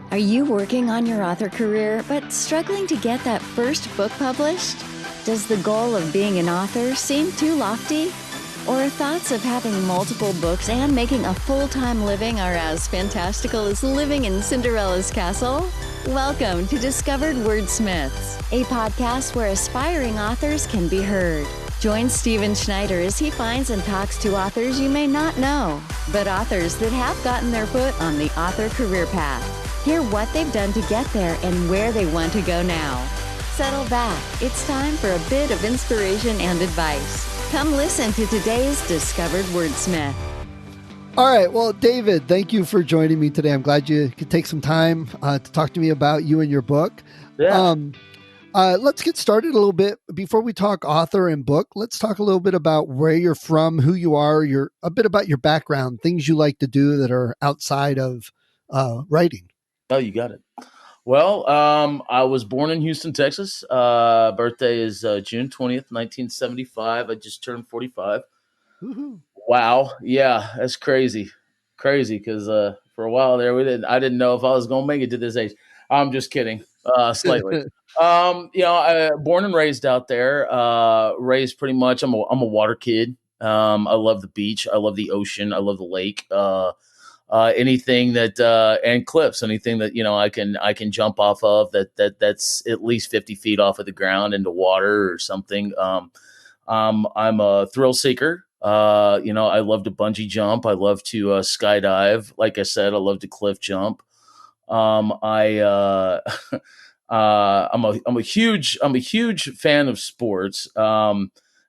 Are you working on your author career but struggling to get that first book published? Does the goal of being an author seem too lofty? Or thoughts of having multiple books and making a full-time living are as fantastical as living in Cinderella's castle? Welcome to Discovered Wordsmiths, a podcast where aspiring authors can be heard. Join Stephen Schneider as he finds and talks to authors you may not know, but authors that have gotten their foot on the author career path. Hear what they've done to get there and where they want to go now. Settle back. It's time for a bit of inspiration and advice. Come listen to today's Discovered Wordsmith. All right. Well, David, thank you for joining me today. I'm glad you could take some time to talk to me about you and your book. Yeah. Let's get started a little bit. Before we talk author and book, let's talk a little bit about where you're from, who you are, a bit about your background, things you like to do that are outside of writing. Oh, you got it. Well, I was born in Houston, Texas. Birthday is June 20th, 1975. I just turned 45. Woohoo. Wow. Yeah, that's crazy. Crazy because for a while there, I didn't know if I was going to make it to this age. I'm just kidding, slightly. Born and raised out there, raised pretty much. I'm a water kid. I love the beach. I love the ocean. I love the lake. Anything that and cliffs, anything that I can jump off of that's at least 50 feet off of the ground into water or something. I'm a thrill seeker. I love to bungee jump. I love to skydive. Like I said, I love to cliff jump. I'm a huge fan of sports.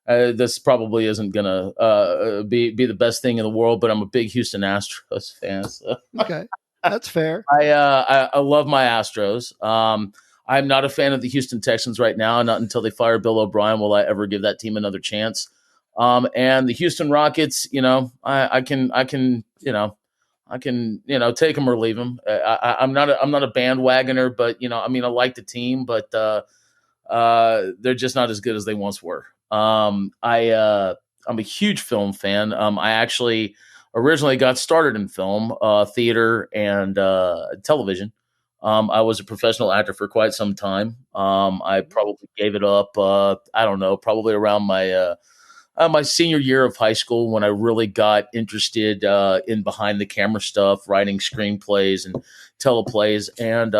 This probably isn't gonna be the best thing in the world, but I'm a big Houston Astros fan. So. Okay, that's fair. I love my Astros. I'm not a fan of the Houston Texans right now. Not until they fire Bill O'Brien will I ever give that team another chance. And the Houston Rockets, I can take them or leave them. I'm not a bandwagoner, but I like the team, but they're just not as good as they once were. I'm a huge film fan. I actually originally got started in film, theater, and television. I was a professional actor for quite some time. I probably gave it up. I don't know, probably around my senior year of high school when I really got interested in behind the camera stuff, writing screenplays and teleplays and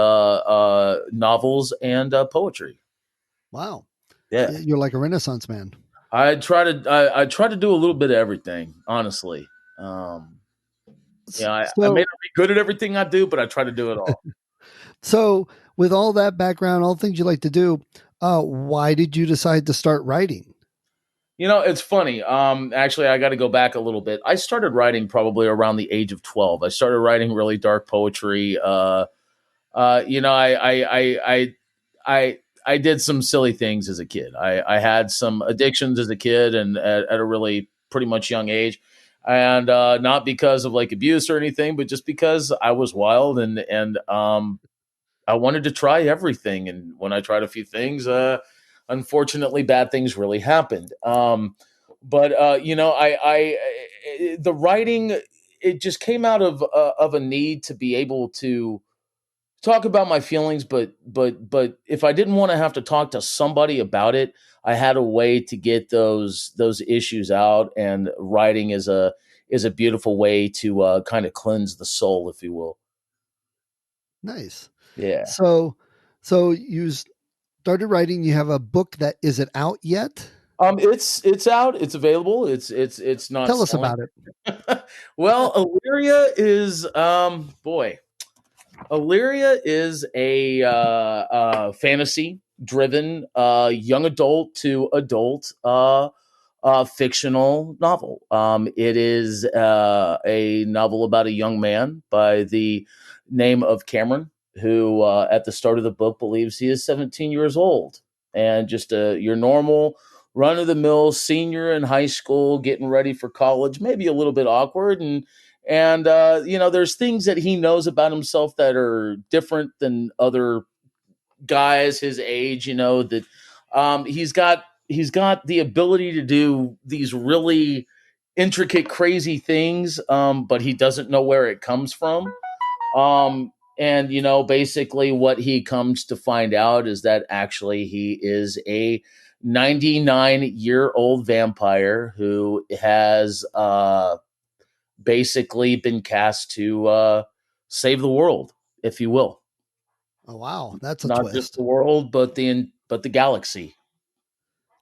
novels and poetry. Wow. Yeah, You're like a Renaissance man. I try to do a little bit of everything, honestly. I may not be good at everything I do, but I try to do it all. So with all that background, all the things you like to do, why did you decide to start writing? It's funny. Actually, I got to go back a little bit. I started writing probably around the age of 12. I started writing really dark poetry. I did some silly things as a kid. I had some addictions as a kid and at a really pretty much young age. And not because of like abuse or anything, but just because I was wild and I wanted to try everything. And when I tried a few things, unfortunately, bad things really happened. The writing, it just came out of a need to be able to talk about my feelings, but if I didn't want to have to talk to somebody about it, I had a way to get those issues out, and writing is a beautiful way to kind of cleanse the soul, if you will. Nice. Yeah. So you started writing. You have a book is it out yet? It's out. It's available. It's not. Tell us selling. about it. Well, Elyria is Elyria is a fantasy-driven young adult to adult fictional novel. It is a novel about a young man by the name of Cameron, who at the start of the book believes he is 17 years old and just your normal run-of-the-mill senior in high school, getting ready for college, maybe a little bit awkward and there's things that he knows about himself that are different than other guys his age. That he's got the ability to do these really intricate, crazy things, but he doesn't know where it comes from. And basically what he comes to find out is that actually he is a 99-year-old vampire who has basically been cast to save the world, if you will. Oh, wow. That's a Not just twist. the world, but the galaxy.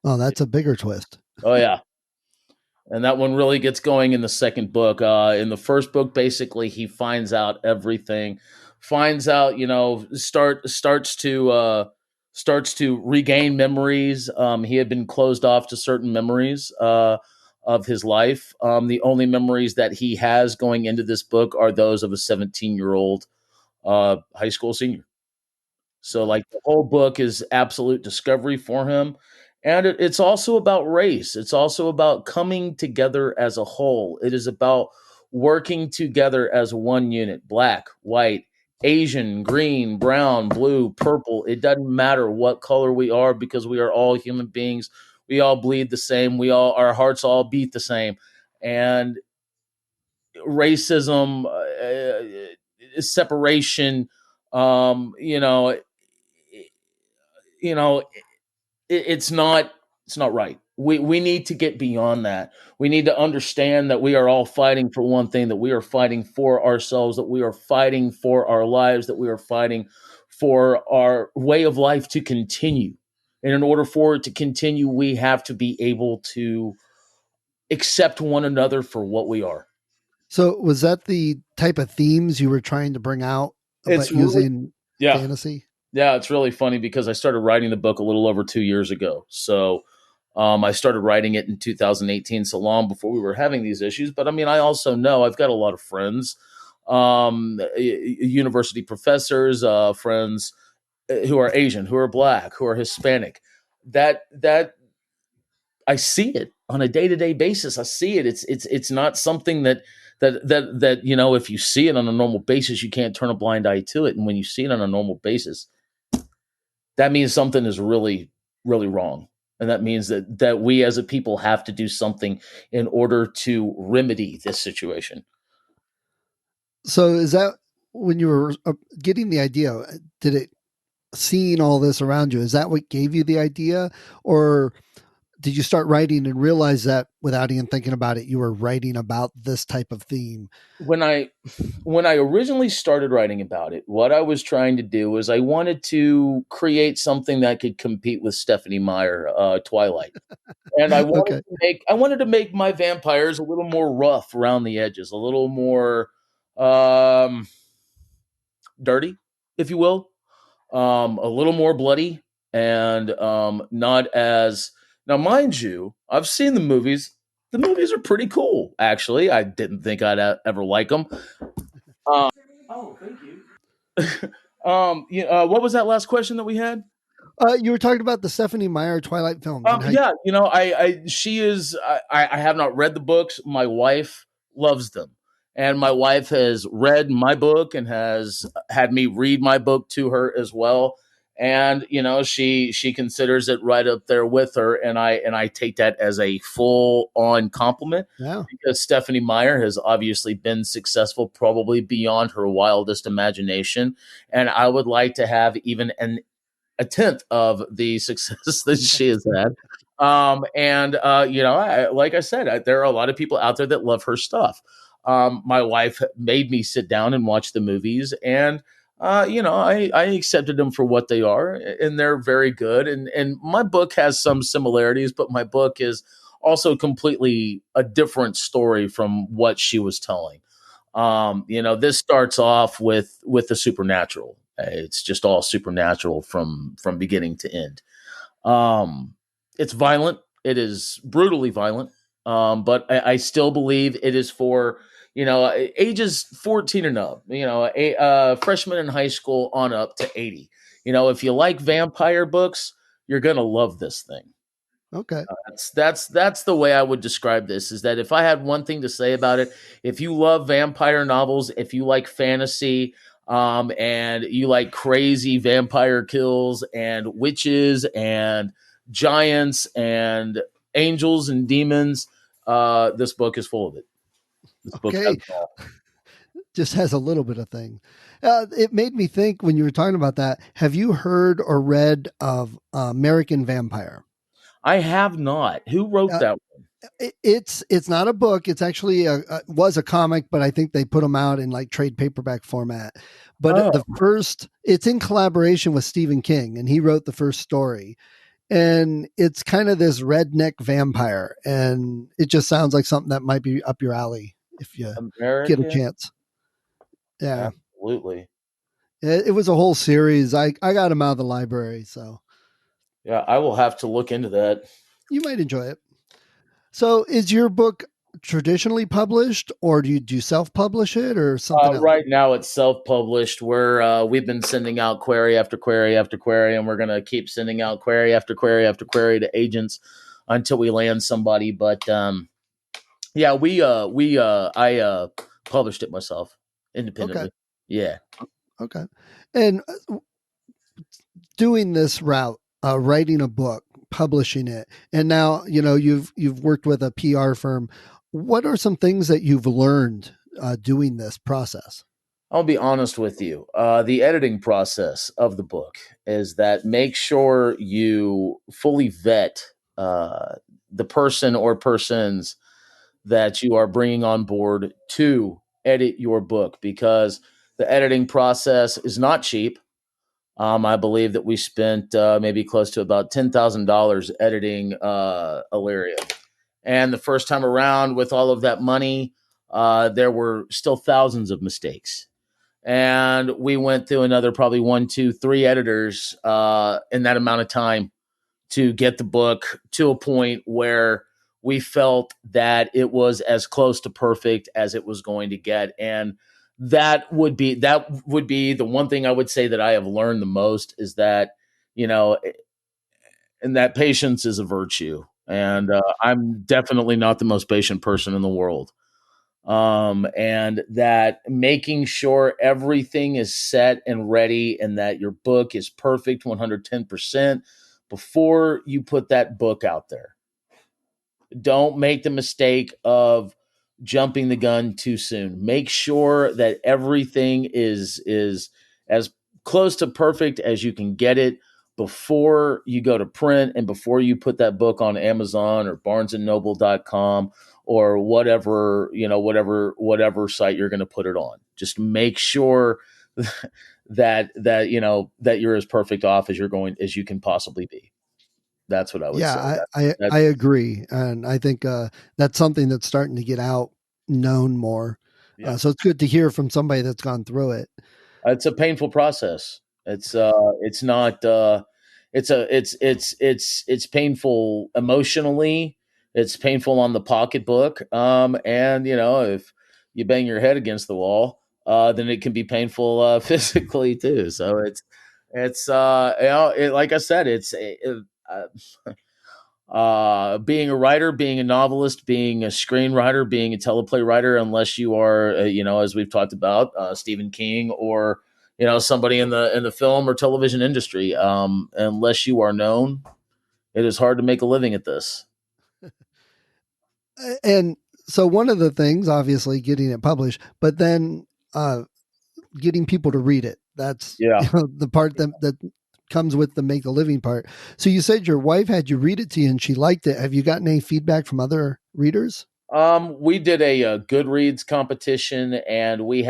Oh, that's a bigger twist. Oh yeah. And that one really gets going in the second book. In the first book, basically, he finds out everything. Finds out, starts to regain memories. He had been closed off to certain memories of his life. The only memories that he has going into this book are those of a 17-year-old high school senior. So, Wow. like, the whole book is absolute discovery for him. And it's also about race. It's also about coming together as a whole. It is about working together as one unit: black, white, Asian, green, brown, blue, purple. It doesn't matter what color we are, because we are all human beings. We all bleed the same. Our hearts all beat the same. And racism, separation, um, you know, you know it's not right. We need to get beyond that. We need to understand that we are all fighting for one thing, that we are fighting for ourselves, that we are fighting for our lives, that we are fighting for our way of life to continue. And in order for it to continue, we have to be able to accept one another for what we are. So, was that the type of themes you were trying to bring out, It's but really using Yeah. fantasy? Yeah, it's really funny because I started writing the book a little over 2 years ago. So I started writing it in 2018, so long before we were having these issues. But I mean, I also know I've got a lot of friends, university professors, friends who are Asian, who are black, who are Hispanic. That I see it on a day to day basis. I see it. It's not something that if you see it on a normal basis, you can't turn a blind eye to it. And when you see it on a normal basis, that means something is really, really wrong. And that means that we as a people have to do something in order to remedy this situation. So, is that when you were getting the idea? Did it seeing all this around you? Is that what gave you the idea, or did you start writing and realize that without even thinking about it, you were writing about this type of theme? When I originally started writing about it, what I was trying to do was I wanted to create something that could compete with Stephanie Meyer, Twilight. And Okay. I wanted to make my vampires a little more rough around the edges, a little more um, dirty, if you will, a little more bloody, and not as now, mind you, I've seen the movies. The movies are pretty cool, actually. I didn't think I'd ever like them. Oh, thank you. What was that last question that we had? You were talking about the Stephanie Meyer Twilight films and how Yeah, she is. I have not read the books. My wife loves them, and my wife has read my book and has had me read my book to her as well. And she considers it right up there with her, and I take that as a full on compliment, yeah. because Stephanie Meyer has obviously been successful, probably beyond her wildest imagination, and I would like to have even a tenth of the success that she has had. Like I said, there are a lot of people out there that love her stuff. My wife made me sit down and watch the movies, and I accepted them for what they are, and they're very good. And my book has some similarities, but my book is also completely a different story from what she was telling. This starts off with the supernatural. It's just all supernatural from beginning to end. Um, it's violent. It is brutally violent. But I still believe it is for ages 14 and up. A freshman in high school on up to 80. If you like vampire books, you're gonna love this thing. Okay. That's the way I would describe this, is that if I had one thing to say about it, if you love vampire novels, if you like fantasy, and you like crazy vampire kills and witches and giants and angels and demons, this book is full of it. This book has Okay. it all. Just has a little bit of thing. It made me think when you were talking about that. Have you heard or read of American Vampire? I have not. Who wrote Uh, that? it's not a book. It's actually was a comic, but I think they put them out in like trade paperback format. But Oh, the first, it's in collaboration with Stephen King, and he wrote the first story. And it's kind of this redneck vampire, and it just sounds like something that might be up your alley if you get a American? chance. Yeah, Absolutely. it was a whole series. I got them out of the library, so Yeah, I will have to look into that. you might enjoy it. So, is your book traditionally published, or do you self publish it, or something else? Right now, it's self-published. We've been sending out query after query after query, and we're going to keep sending out query after query after query to agents until we land somebody. But yeah, I published it myself Okay, independently. Yeah. okay. And doing this route, writing a book, publishing it, and now you've worked with a PR firm. What are some things that you've learned doing this process? I'll be honest with you. The editing process of the book is that make sure you fully vet uh, the person or persons that you are bringing on board to edit your book because the editing process is not cheap. I believe that we spent maybe close to about $10,000 editing Elyria. And the first time around, with all of that money, there were still thousands of mistakes. And we went through another probably one, two, three editors in that amount of time to get the book to a point where we felt that it was as close to perfect as it was going to get. And that would be the one thing I would say that I have learned the most is that, you know, and that patience is a virtue. And I'm definitely not the most patient person in the world. And that making sure everything is set and ready and that your book is perfect 110% before you put that book out there. Don't make the mistake of jumping the gun too soon. Make sure that everything is as close to perfect as you can get it before you go to print and before you put that book on Amazon or barnesandnoble.com or whatever site you're going to put it on. Just make sure that you're as perfect off as you can possibly be. That's what I would say. Yeah, That, I that's agree, and I think that's something that's starting to get out known more. Yeah. So it's good to hear from somebody that's gone through it. It's a painful process. It's not it's painful emotionally. It's painful on the pocketbook. And if you bang your head against the wall, then it can be painful physically too. So like I said, uh, being a writer, being a novelist, being a screenwriter, being a teleplay writer, unless you are, as we've talked about, Stephen King or somebody in the film or television industry, unless you are known, it is hard to make a living at this. And so one of the things, obviously, getting it published, but then uh, getting people to read it. That's Yeah. the part that comes with the make a living part. So you said your wife had you read it to you and she liked it. Have you gotten any feedback from other readers? We did a Goodreads competition, and we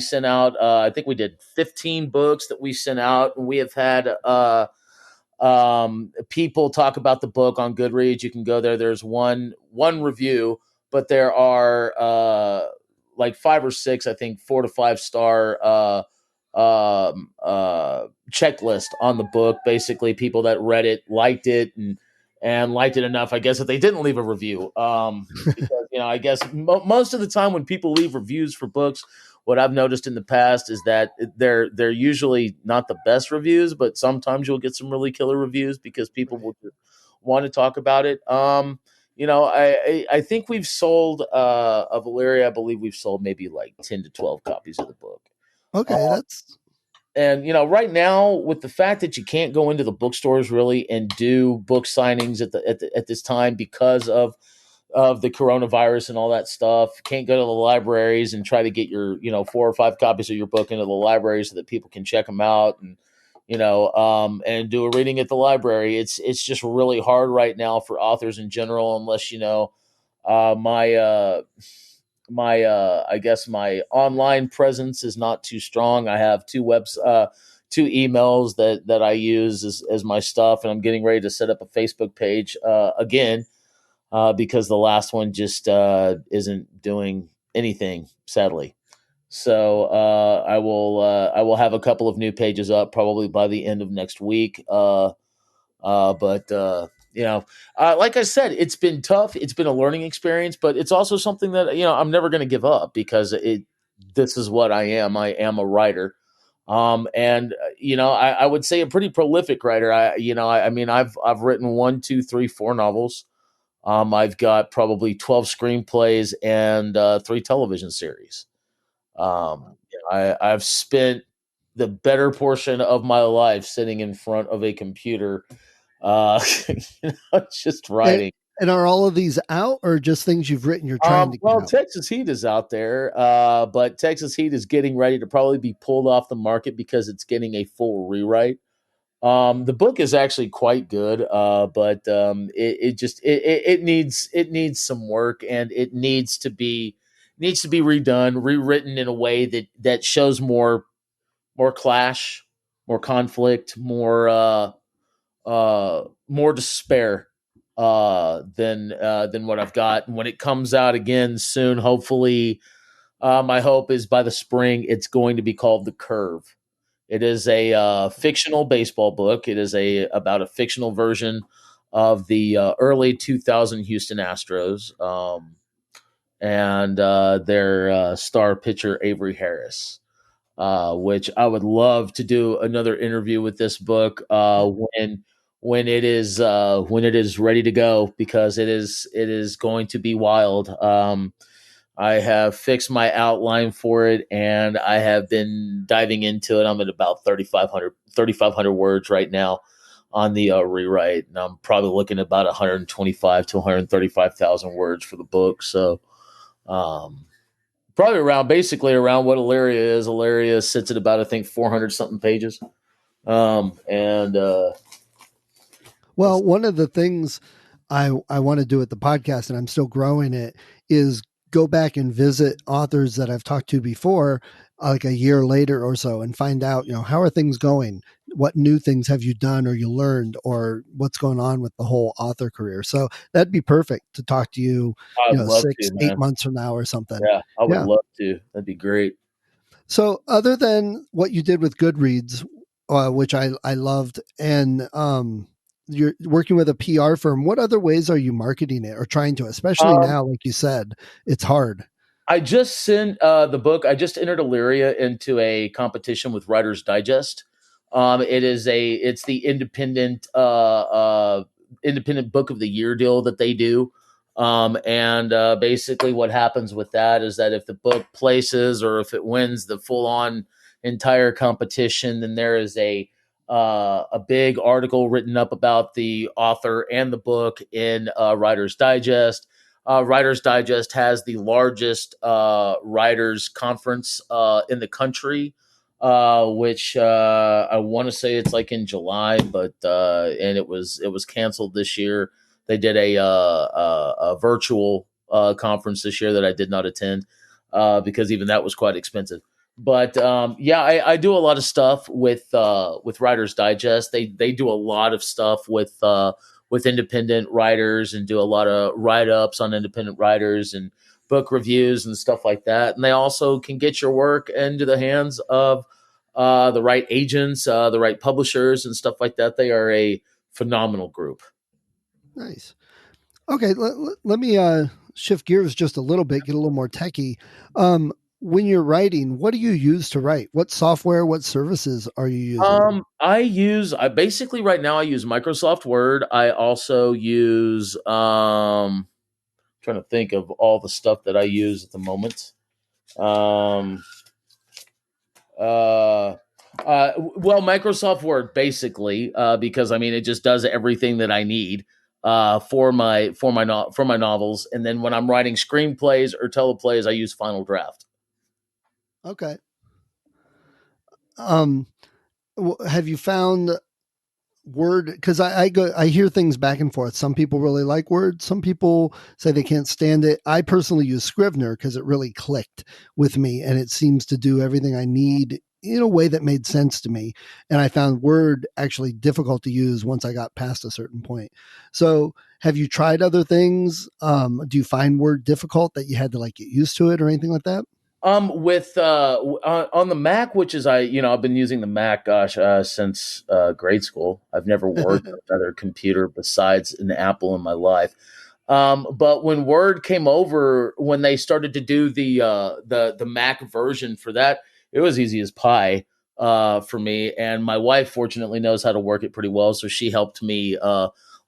sent out. I think we did 15 books that we sent out, and we have had people talk about the book on Goodreads. You can go there. There's one review, but there are like five or six, I think, 4 to 5 star checklist on the book. Basically, people that read it liked it and liked it enough, I guess, that they didn't leave a review. Because I guess most of the time when people leave reviews for books, what I've noticed in the past is that they're usually not the best reviews, but sometimes you'll get some really killer reviews because people will just want to talk about it. I think we've sold of Elyria, I believe we've sold maybe like 10 to 12 copies of the book. Okay, that's And right now, with the fact that you can't go into the bookstores really and do book signings at this time because of of the coronavirus and all that stuff. Can't go to the libraries and try to get your 4 or 5 copies of your book into the library so that people can check them out and and do a reading at the library. It's just really hard right now for authors in general, unless my I guess my online presence is not too strong. I have 2 emails that I use as my stuff, and I'm getting ready to set up a Facebook page again because the last one just isn't doing anything, sadly. So I will have a couple of new pages up probably by the end of next week. But like I said, it's been tough. It's been a learning experience, but it's also something that I'm never going to give up because this is what I am. I am a writer. And I would say a pretty prolific writer. I mean, I've written 1, 2, 3, 4 novels. I've got probably 12 screenplays and 3 television series. I've spent the better portion of my life sitting in front of a computer, just And, writing. and are all of these out, or just things you've written you're trying to get Well, out? Texas Heat is out there, but Texas Heat is getting ready to probably be pulled off the market because it's getting a full rewrite. The book is actually quite good, but it needs some work, and it needs to be redone, rewritten in a way that shows more clash, more conflict, more despair than what I've got. And when it comes out again soon, hopefully, my hope is by the spring it's going to be called The Curve. It is a fictional baseball book. It is about a fictional version of the early 2000 Houston Astros, and their star pitcher Avery Harris. Which I would love to do another interview with this book when it is ready to go, because it is going to be wild. I have fixed my outline for it, and I have been diving into it. I'm at about 3,500 words right now on the rewrite, and I'm probably looking at about 125 to 135,000 words for the book. So, um, probably basically around what Elyria is. Elyria sits at about, I think, 400 something pages. And Well, one of the things I want to do at the podcast, and I'm still growing it, is go back and visit authors that I've talked to before, like a year later or so, and find out, how are things going? What new things have you done or you learned, or what's going on with the whole author career? So that'd be perfect to talk to you, I'd love to, 6, 8 man. months from now or something. Yeah, I would Yeah. love to. That'd be great. So other than what you did with Goodreads, which I loved, and you're working with a PR firm, what other ways are you marketing it or trying to, especially Um, now, like you said, it's hard. I just sent the book. I just entered Elyria into a competition with Writers Digest. It's the independent book of the year deal that they do. And basically, what happens with that is that if the book places or if it wins the full on entire competition, then there is a big article written up about the author and the book in Writers Digest. Writers Digest has the largest writers conference in the country, which I want to say it's like in July, but and it was canceled this year. They did a virtual conference this year that I did not attend because even that was quite expensive. But yeah, I do a lot of stuff with Writers Digest. They do a lot of stuff with independent writers and do a lot of write ups on independent writers and book reviews and stuff like that. And they also can get your work into the hands of the right agents, the right publishers, and stuff like that. They are a phenomenal group. Nice. Okay, let me shift gears just a little bit, get a little more techie. When you're writing, what do you use to write? What software, what services are you using? I basically right now I use Microsoft Word. I also use trying to think of all the stuff that I use at the moment. Um, uh, well, Microsoft Word basically, because I mean it just does everything that I need. for my novels, and then when I'm writing screenplays or teleplays, I use Final Draft. Okay. Um, have you found Word? Because I hear things back and forth. Some people really like Word. Some people say they can't stand it. I personally use Scrivener because it really clicked with me, and it seems to do everything I need in a way that made sense to me. And I found Word actually difficult to use once I got past a certain point. So, have you tried other things? Do you find Word difficult that you had to like get used to it or anything like that? With on the Mac, which is I've been using the Mac, gosh, since grade school. I've never worked on another computer besides an Apple in my life. But when Word came over, when they started to do the Mac version for that, it was easy as pie for me. And my wife, fortunately, knows how to work it pretty well, so she helped me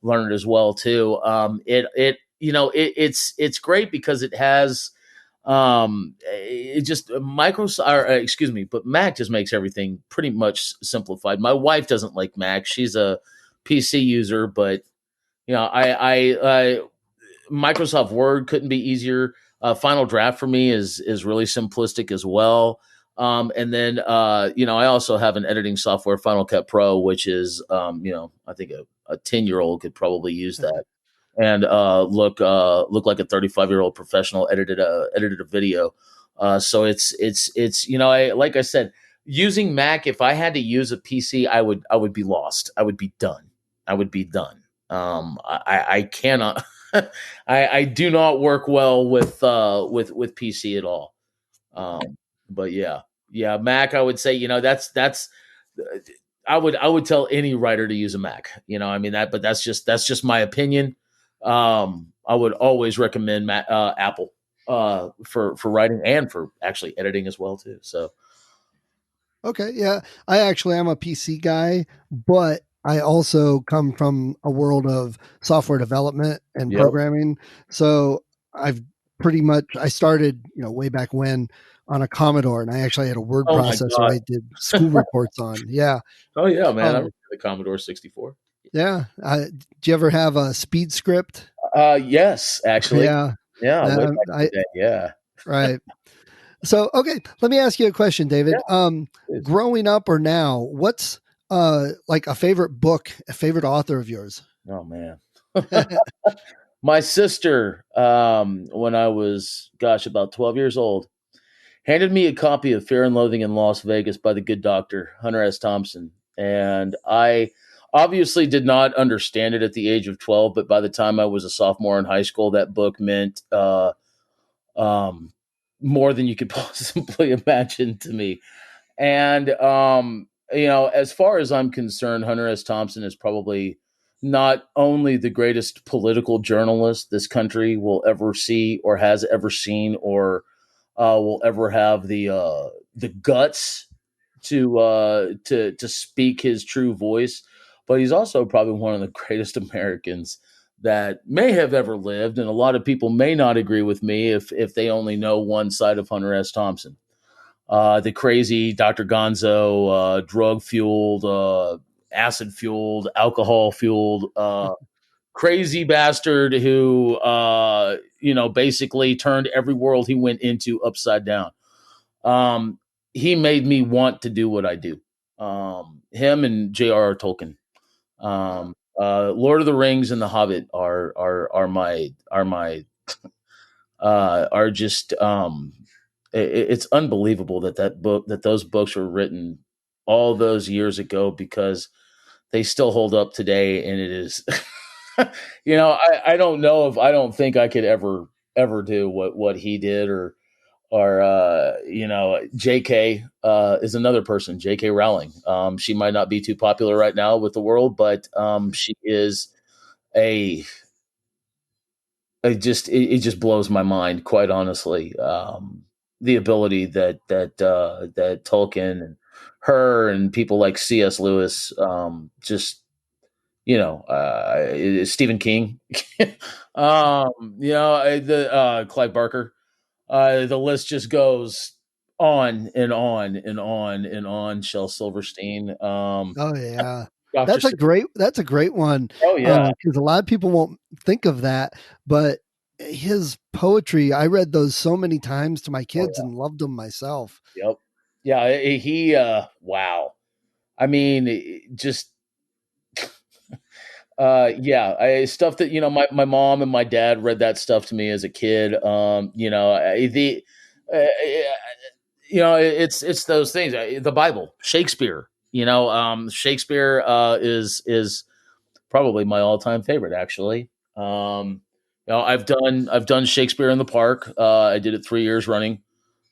learn it as well too. It's great because it has it just Microsoft, or, excuse me, but Mac just makes everything pretty much simplified. My wife doesn't like Mac; she's a PC user, but I Microsoft Word couldn't be easier. Final Draft for me is really simplistic as well. And then I also have an editing software, Final Cut Pro, which is I think a 10-year-old could probably use that and look like a 35-year-old professional edited a video. So it's like I said, using Mac. If I had to use a PC, I would be lost. I would be done. I would be done. I cannot. I do not work well with PC at all. But yeah, Mac. I would say that's I would tell any writer to use a Mac. I mean that, but that's just my opinion. I would always recommend Apple for writing and for actually editing as well too. So Okay, yeah. I actually am a PC guy, but I also come from a world of software development and yep. programming. So I've pretty much I started, way back when on a Commodore, and I actually had a word Oh my processor god. I did school reports on. Yeah. Oh yeah, man. I Um remember the Commodore 64. yeah. Did you ever have a speed script? Yes, actually. Yeah. Yeah, way back in the I day. Yeah. right. So, okay, let me ask you a question, Yeah. David. It is. Growing up or now, what's like a favorite book, a favorite author of yours? Oh man. My sister, when I was, gosh, about 12 years old, handed me a copy of Fear and Loathing in Las Vegas by the good doctor, Hunter S. Thompson. And I obviously did not understand it at the age of 12, but by the time I was a sophomore in high school, that book meant um, more than you could possibly imagine to me. And as far as I'm concerned, Hunter S. Thompson is probably not only the greatest political journalist this country will ever see or has ever seen or will ever have the guts to speak his true voice, but he's also probably one of the greatest Americans that may have ever lived, and a lot of people may not agree with me if they only know one side of Hunter S. Thompson, the crazy Dr. Gonzo, drug fueled, acid fueled, alcohol fueled, crazy bastard who, basically turned every world he went into upside down. Um, he made me want to do what I do. Him and J.R.R. Tolkien. Lord of the Rings and The Hobbit are just it's unbelievable that those books were written all those years ago because they still hold up today, and it is I don't know if I don't think I could ever do what he did or JK is another person, JK Rowling. She might not be too popular right now with the world, but she is a it just blows my mind, quite honestly. The ability that Tolkien and her and people like C.S. Lewis, just Stephen King, Clive Barker. The list just goes on and on and on and on. Shel Silverstein. Oh yeah. Doctor. That's a great one. Oh yeah. Because a lot of people won't think of that, but his poetry, I read those so many times to my Oh kids and loved them myself. yeah. Yep. Yeah. He. Wow. I mean, just yeah, stuff that my mom and my dad read that stuff to me as a kid. It's those things. The Bible, Shakespeare. Shakespeare is probably my all time favorite. Actually, I've done Shakespeare in the Park. I did it 3 years running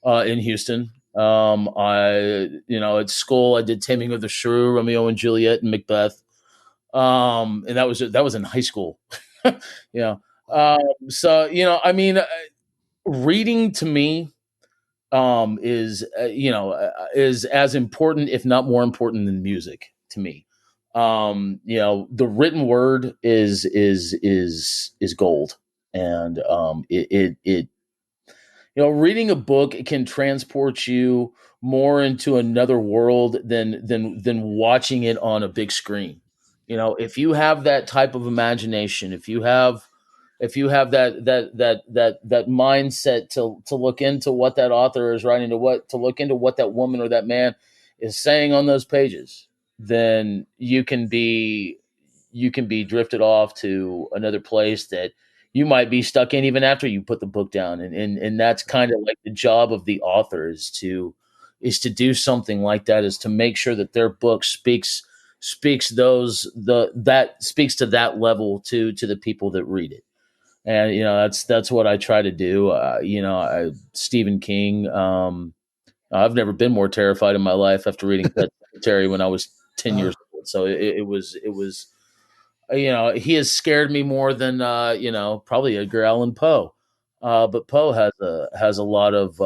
in Houston. At school I did Taming of the Shrew, Romeo and Juliet, and Macbeth. And that was in high school. Yeah. Wow. So I mean, reading to me is as important, if not more important, than music to me. The written word is gold, and reading a book, it can transport you more into another world than watching it on a big screen. If you have that type of imagination, if you have that mindset to look into what that author is writing, to look into what that woman or that man is saying on those pages, then you can be drifted off to another place that you might be stuck in even after you put the book down. And that's kind of like the job of the author, is to do something like that, is to make sure that their book speaks to that level to the people that read it. And that's what I try to do. Stephen King. I've never been more terrified in my life after reading Pet Sematary when I was 10 years old. So it was he has scared me more than probably Edgar Allan Poe. But Poe has a lot of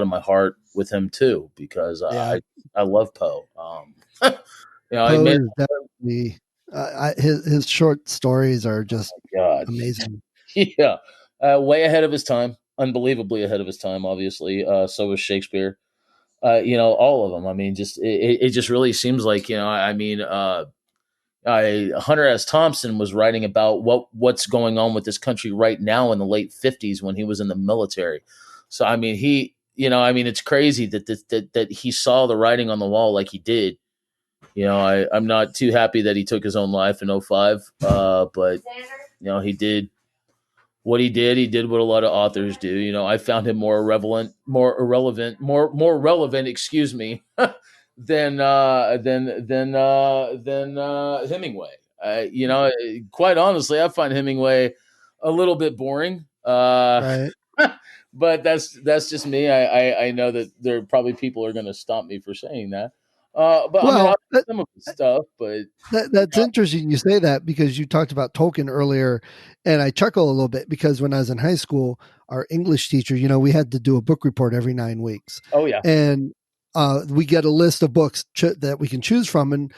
my heart with him too, because Yeah. I love Poe. He Poe made, is definitely, his short stories are just God. amazing. Yeah, way ahead of his time, unbelievably ahead of his time. Obviously, so was Shakespeare. All of them. I mean, just it just really seems like I mean, Hunter S. Thompson was writing about what's going on with this country right now in the late '50s when he was in the military. So I mean, it's crazy that he saw the writing on the wall like he did. I'm not too happy that he took his own life in '05, but he did what he did. He did what a lot of authors do. I found him more relevant, excuse me, than Hemingway. Quite honestly, I find Hemingway a little bit boring. Right. But that's just me. I know that there probably people are going to stop me for saying that. But I mean, I Well, like some of his stuff, but that's interesting you say that, because you talked about Tolkien earlier, and I chuckle a little bit because when I was in high school, our English teacher, we had to do a book report every 9 weeks, oh yeah, and we get a list of books that we can choose from, and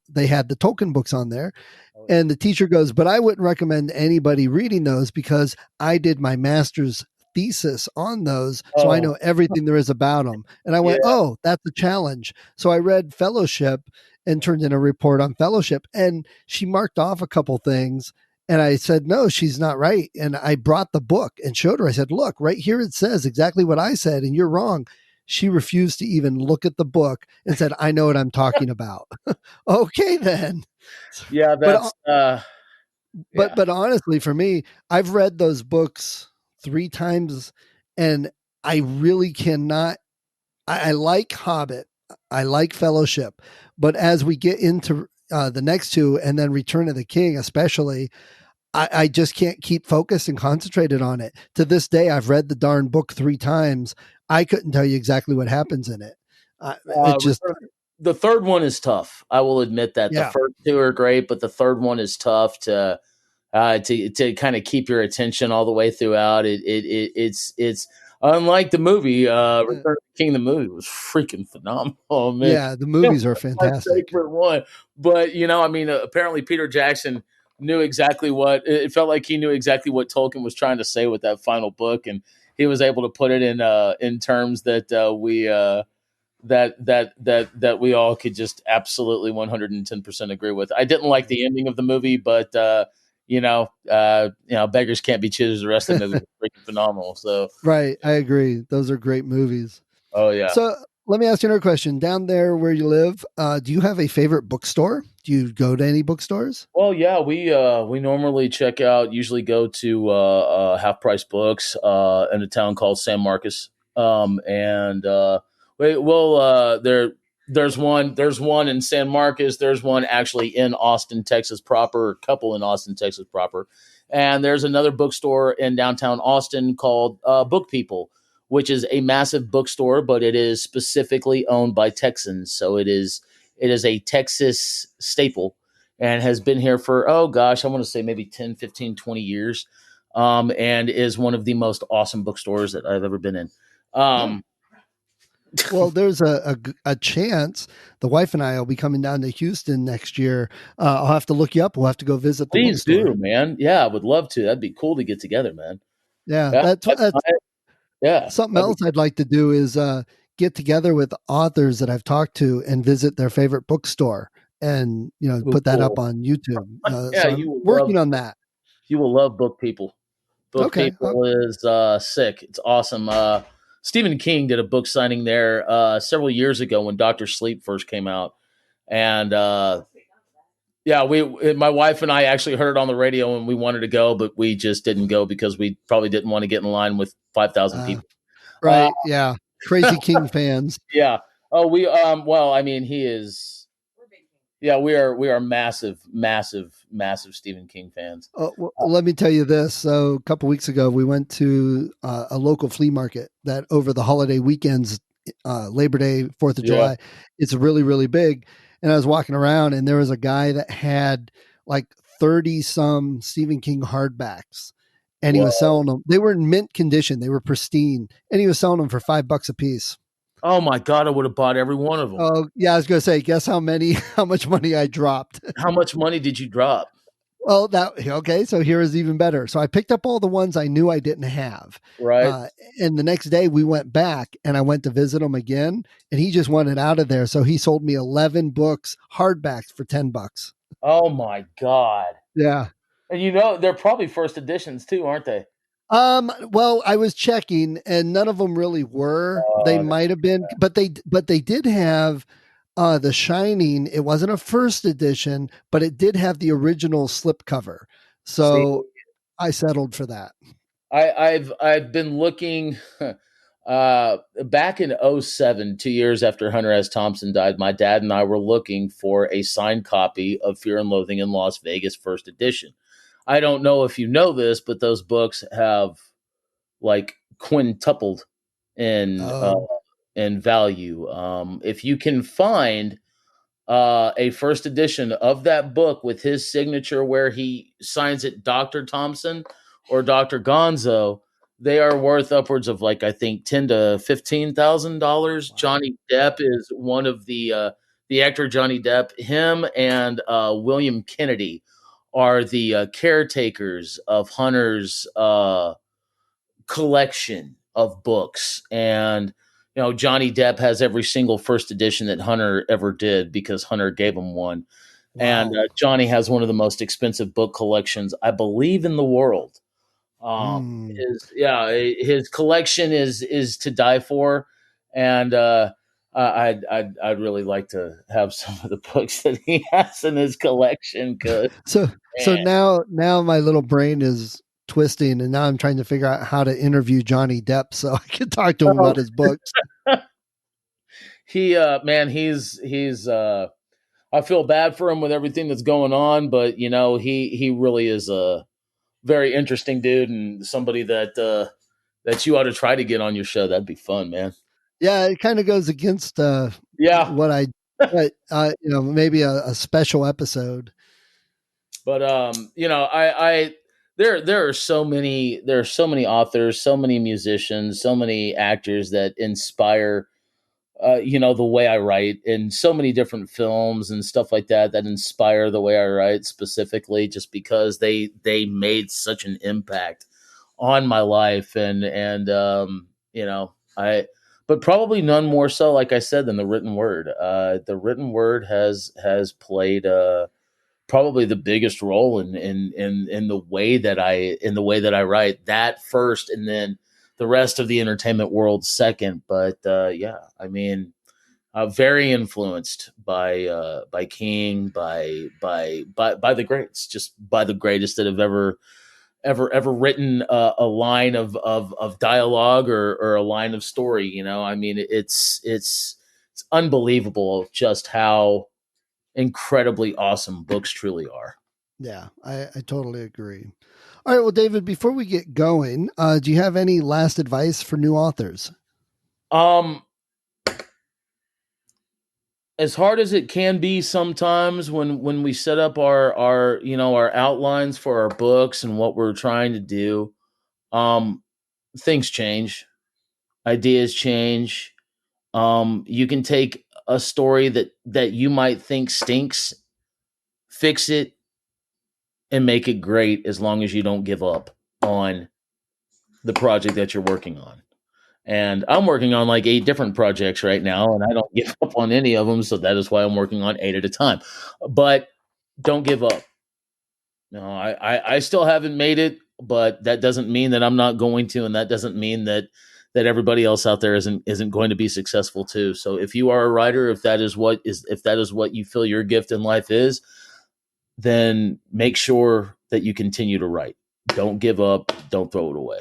they had the Tolkien books on there. oh yeah. And the teacher goes, but I wouldn't recommend anybody reading those because I did my master's thesis on those. So I Oh know everything there is about them. And I went, yeah. oh, that's a challenge. So I read Fellowship and turned in a report on Fellowship. And she marked off a couple things. And I said, no, she's not right. And I brought the book and showed her. I said, look, right here it says exactly what I said, and you're wrong. She refused to even look at the book and said, I know what I'm talking about. Okay, then. Yeah, But that's but yeah. but honestly, for me, I've read those books 3 times, and I really cannot. I like Hobbit, I like Fellowship, but as we get into the next two, and then Return of the King, especially, I just can't keep focused and concentrated on it. To this day, I've read the darn book 3 times. I couldn't tell you exactly what happens in it. It just, The third one is tough. I will admit that the yeah, first two are great, but the third one is tough to kind of keep your attention all the way throughout. It's unlike the movie Return of the King. The movie was freaking phenomenal, man. yeah, the It movies are was my fantastic. favorite one. But I mean, apparently Peter Jackson knew exactly what it felt like. He knew exactly what Tolkien was trying to say with that final book, and he was able to put it in terms that that we all could just absolutely 110% agree with. I didn't like the ending of the movie, but beggars can't be choosers. The rest of the movie was freaking phenomenal. So, Right. I agree. Those are great movies. oh yeah. So let me ask you another question. Down there where you live, do you have a favorite bookstore? Do you go to any bookstores? Well, yeah, we normally usually go to Half Price Books in a town called San Marcos, and there's one in San Marcos, there's one actually in Austin, Texas proper, a couple in Austin, Texas proper, and there's another bookstore in downtown Austin called Book People, which is a massive bookstore, but it is specifically owned by Texans, so it is a Texas staple and has been here for, oh gosh, I want to say maybe 10, 15, 20 years, and is one of the most awesome bookstores that I've ever been in. Oh. Um, Well, there's a chance the wife and I will be coming down to Houston next year. I'll have to look you up. We'll have to go visit the Please bookstore. do, man. Yeah, I would love to. That'd be cool to get together, man. Yeah, Yeah, that's yeah, something that'd be, else I'd like to do is get together with authors that I've talked to and visit their favorite bookstore and oh, put that up cool. on YouTube. Yeah, So I'm working on that. you will love Book People. Book Okay. People is sick. It's awesome. Stephen King did a book signing there several years ago when Doctor Sleep first came out, and yeah, my wife and I actually heard it on the radio and we wanted to go, but we just didn't go because we probably didn't want to get in line with 5,000 Uh, people. Uh, right. Yeah. Crazy King fans. yeah. Oh, well, I mean, he is, yeah, we are massive, massive, massive Stephen King fans. Well, let me tell you this. So a couple weeks ago, we went to a local flea market that over the holiday weekends, Labor Day, 4th of Yeah. July, it's really, really big. And I was walking around and there was a guy that had like 30 some Stephen King hardbacks and he was Whoa. selling them. They were in mint condition. They were pristine and he was selling them for $5 a piece. Oh my God. I would have bought every one of them. Oh yeah. I was going to say, guess how much money I dropped. How much money did you drop? Well, okay. So here is even better. So I picked up all the ones I knew I didn't have, Right. uh, and the next day we went back and I went to visit him again, and he just wanted out of there. So he sold me 11 books, hardbacks for $10. Oh my God. Yeah. And they're probably first editions too, aren't they? Well, I was checking, and none of them really were. They Uh, might have been, but they did have The Shining. It wasn't a first edition, but it did have the original slipcover. see, So I settled for that. I've been looking back in '07, 2 years after Hunter S. Thompson died. My dad and I were looking for a signed copy of Fear and Loathing in Las Vegas first edition. I don't know if you know this, but those books have like quintupled in Oh, value. If you can find a first edition of that book with his signature where he signs it Dr. Thompson or Dr. Gonzo, they are worth upwards of like I think $10,000 to $15,000. wow. Johnny Depp is one of the actor Johnny Depp. Him and William Kennedy are the caretakers of Hunter's collection of books, and Johnny Depp has every single first edition that Hunter ever did because Hunter gave him one. And Wow. Johnny has one of the most expensive book collections, I believe, in the world. Mm. His collection is to die for, and I'd really like to have some of the books that he has in his collection. Because So now my little brain is twisting, and now I'm trying to figure out how to interview Johnny Depp so I can talk to him oh, about his books. he man, he's I feel bad for him with everything that's going on, but he really is a very interesting dude and somebody that you ought to try to get on your show. That'd be fun, man. Yeah, it kind of goes against Yeah, what I, but maybe a special episode. but I there are so many authors, so many musicians, so many actors that inspire the way I write, and so many different films and stuff like that inspire the way I write specifically, just because they made such an impact on my life, and I but probably none more so, like I said, than the written word. The written word has played probably the biggest role in the way that I write. That first, and then the rest of the entertainment world second. But yeah, I mean, very influenced by King, by the greats, just by the greatest that have ever written a line of dialogue or a line of story. I mean, it's unbelievable just how incredibly awesome books truly are. Yeah, I totally agree. All right. Well, David, before we get going, do you have any last advice for new authors? Um, as hard as it can be sometimes when we set up our outlines for our books and what we're trying to do, um, things change, ideas change. You can take a story that you might think stinks, fix it, and make it great as long as you don't give up on the project that you're working on. And I'm working on like 8 different projects right now, and I don't give up on any of them. So that is why I'm working on 8 at a time. But don't give up. No, I still haven't made it, but that doesn't mean that I'm not going to, and that doesn't mean that everybody else out there isn't going to be successful too. So if you are a writer, if that is what you feel your gift in life is, then make sure that you continue to write. Don't give up. Don't throw it away.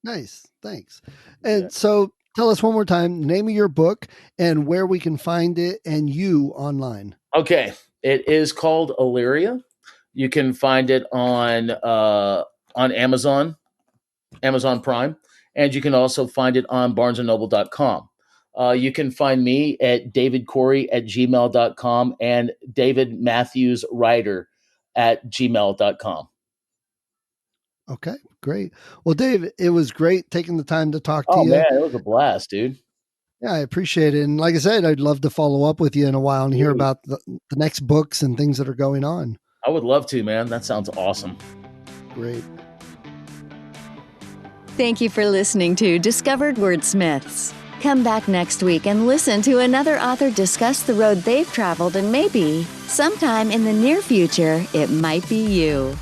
Nice. Thanks. Yeah. And so tell us one more time, name of your book and where we can find it and you online. Okay. It is called Elyria. You can find it on Amazon Prime, and you can also find it on barnesandnoble.com. You can find me at davidkouri@gmail.com and davidmatthewswriter @gmail.com. Okay, great. Well, Dave, it was great taking the time to talk to Oh you. man, it was a blast, dude. Yeah, I appreciate it. And like I said, I'd love to follow up with you in a while and hear Dude, about the next books and things that are going on. I would love to, man. That sounds awesome. Great. Thank you for listening to Discovered Wordsmiths. Come back next week and listen to another author discuss the road they've traveled, and maybe, sometime in the near future, it might be you.